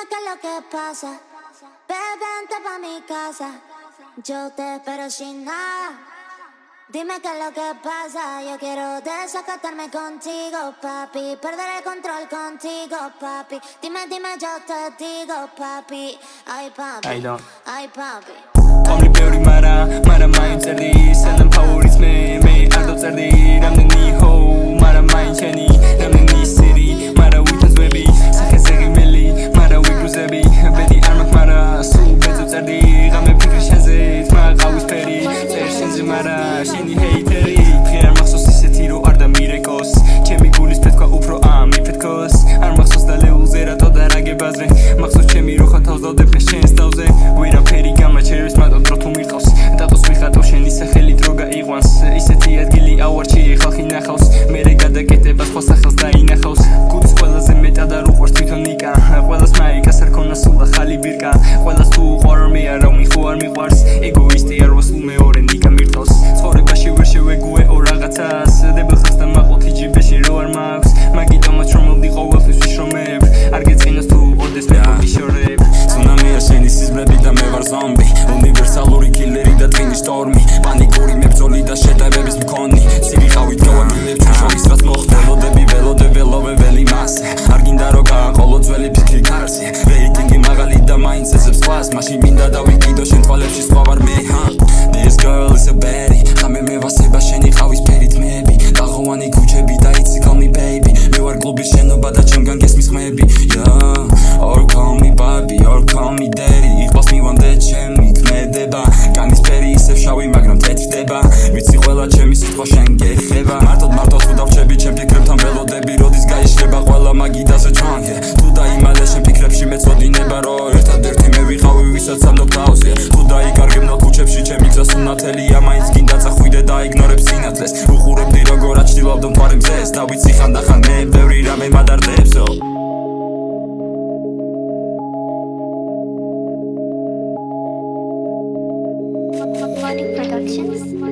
qué es lo que pasa. Bebé, vente pa' mi casa. Yo te espero sin nada. Dime qué es lo que pasa. Yo quiero desacatarme contigo, papi. Perder el control contigo, papi. Dime, yo te digo, papi. Ay, papi. Ay, papi. Omri ბევრი მარა მაინც წერდი სანამ ფავორიტს მე არ დავწერდი რამდენი ჰო მარა მაინც შენი რამდენი სერი მარა ვითაზვები სახეზე ღიმელი მარა ვიგრუზები ბედი არ მაქვს მარა სულ ბეძო წერდი ღამე ფიქრი შენზე თმა ყავისფერი წერ შენზე მარა შენი ჰეიტერი ღიარ მახსოვს ისეთი რო არ დამირეკოს ჩემი გულის ფეთქვა უფრო ამიფეთქოს არ მახსოვს და ლეულზე რატო დარაგებაზე მახსოვს ჩემი რო ხათავს დავდებ შენს თავზე ვერაფერი გამაჩერებს სახელი დრო გაიყვანს ისეთი ადგილი ავარჩი ხალხი ნახავს მერე გადაკეთება სხვა სახელს დაინახავს გულის ყველაზე მეტად არ უყვარს თვითონ იკა ყველას მაიკას არ ქონა სულ ახალი ბირკა ყველას თუ უყვარ მე არა მიხო არ მიყვარს ეგოისტი არ ვასულ მეორე ნიკა მირტავს ცხოვრებაში ვერ შევეგუეო რაღაცას დებელხას და მაყოთი ჯიბეში რო არ მაქვს მაგიტომაც რომ მოვდი ყოველთვის ვიშრომებ არ გეწყინოს თუ ოდეს მე მოგიშორებ ცუნამია შენი სიზმრები და მე ვარ ზომბი უნივერსალური კილერი და ტვინი შტორმი პანიკური მებრძოლი და შეტევების მქონი სიგიყავით გავაგილებ ჩუშოვის რაც მოხდა ველოდები ველოვებელი მასე არ გინდა რო გააყოლო ძველი ფიქრი კარზე რეიტინგი მაღალი და მაინც ეძებს სხვას მაშინ მინდა დავიკიდო შენ თვალებში სხვა ვარ მე This girl is a baddie ხამე მე ვასება შენი ყავისფერი თმები ლაღოვანი ქუჩები და იცი call me baby მე ვარ კლუბის შენობა და ჩემგან გესმის ხმები or call me baby or call me daddy იყვას მივამდე ჩემი ქმედება განისფერი ისევ შავი მაგრამ თეთრდება ვიცი ყველა ჩემი სიტყვა შენ გეხება მარტო თუ დავრჩები ჩემ ფიქრებთან ველოდები როდის გაიშლება ყველა მაგიდაზე ჩანგე თუ დაიმალე შენ ფიქრებში მეწოდინება რო ერთადერთი მე ვიყავი ვისაც ამდობ თავზე თუ დაიკარგებნო ქუჩებში ჩემი გზას უნათელია მაინც გინდა წახვიდე და იგნორებ სინათლეს უყურებდი როგორ აჩდილავდო მთვარე მზეს და ვიცი ხანდახან მე ბევრი რამე მადარდებსო Productions.